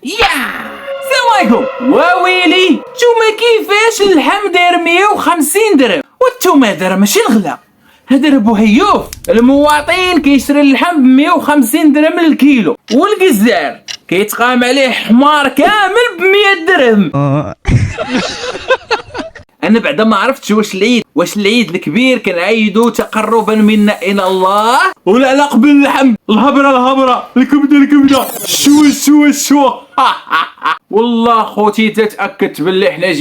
السلام عليكم. وويلي نتوما كيفاش اللحم داير 150 درهم وانتوما درهم ماشي الغلا. هذا ابو هيوف المواطن كيشري اللحم ب 150 درهم للكيلو، والجزار كيتقام عليه حمار كامل ب 100 درهم. انا بعدا ما عرفتش واش العيد الكبير كنعيدو تقربا منا الى الله ولا على قبل اللحم الهبره الكبده الشوا. والله خوتي تتاكدت باللي حنا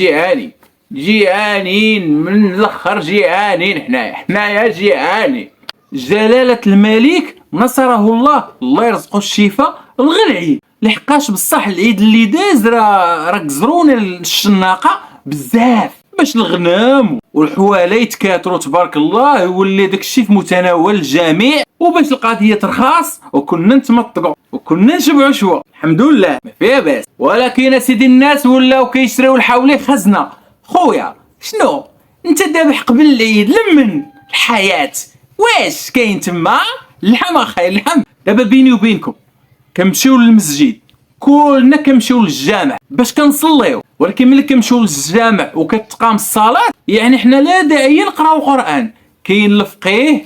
جيعانين من الاخر، جيعانين حنايا جيعانين. جلالة الملك نصره الله يرزقو الشفاء الغى العيد، لحقاش بصح العيد اللي داز راه كزرونا الشناقه بزاف باش الغنم والحواله يتكاثروا تبارك الله، يولي داكشي في متناول الجميع، وباش القضيه ترخص وكنا نتمطقوا وكنا نشبعوا شويه الحمد لله ما فيها باس. ولكن سيدي الناس ولاو كيشريو الحولي خزنه. خويا شنو انت ذابح قبل العيد لمن الحياه واش كاين تما اللحم؟ اخاي اللحم دابا بيني وبينكم كنمشيو للمسجد، كلنا كنمشيو للجامع باش كنصليو، ولكن ملي كنمشيو للجامع وكتقام الصلاه يعني حنا لا داعي نقراو القران. كاين الفقيه،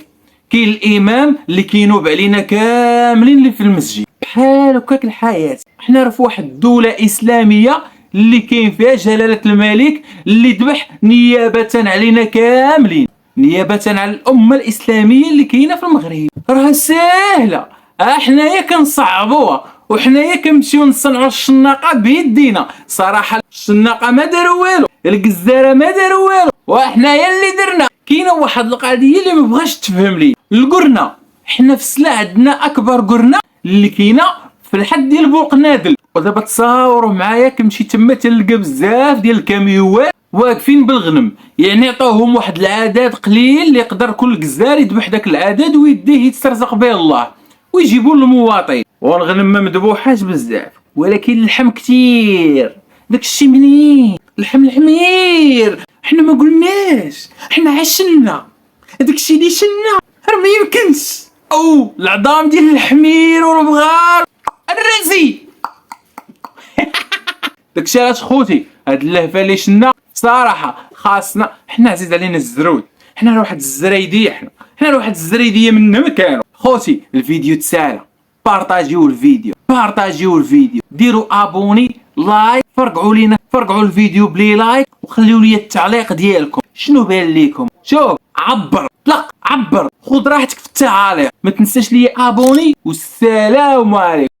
كاين الامام اللي كينوب علينا كاملين اللي في المسجد. بحال هكاك الحياه، حنا راه في واحد الدوله اسلاميه اللي كاين فيها جلاله الملك اللي ذبح نيابه علينا كاملين، نيابه على الامه الاسلاميه اللي كاينه في المغرب. راه ساهله، حنايا كنصعبوها وحنايا كنمشيو نصنعوا الشناقه بيدينا. صراحه الشناقه ما داروا والو، الجزاره ما داروا والو، وحنايا اللي درنا. كاينه واحد القضيه اللي ما بغاش تفهم لي، القرنه. حنا في السلا عندنا اكبر قرنه اللي كاينه في الحد ديال بوقنادل، ودابا تصاوروا معايا كنمشي تما تلقى بزاف ديال الكاميوات واقفين بالغنم، يعني عطاوهم واحد العدد قليل اللي يقدر كل جزار يذبح داك العدد ويديه يترزق به الله ويجيبوا للمواطن. والغنم ما مذبوحاش بزاف ولكن اللحم كتير، داكشي منين اللحم الحمير. حنا ما قلناش، حنا عشنا داكشي اللي شنا راه ما يمكنش. او العظام ديال الحمير والبغار الرزي. داكشي علاش خوتي هاد اللهفه اللي شنا صراحه خاصنا حنا عزيز علينا الزرود، حنا راه واحد الزريديه، حنا راه واحد الزريديه منا ما كانوا. خوتي الفيديو تسالى، بارطاجيو الفيديو ديروا ابوني لايك، فرقعوا الفيديو بلي لايك، وخليوا لي التعليق ديالكم شنو بان ليكم. شوف عبر خذ راحتك في التعاليق، ما تنساش لي ابوني، والسلام عليكم.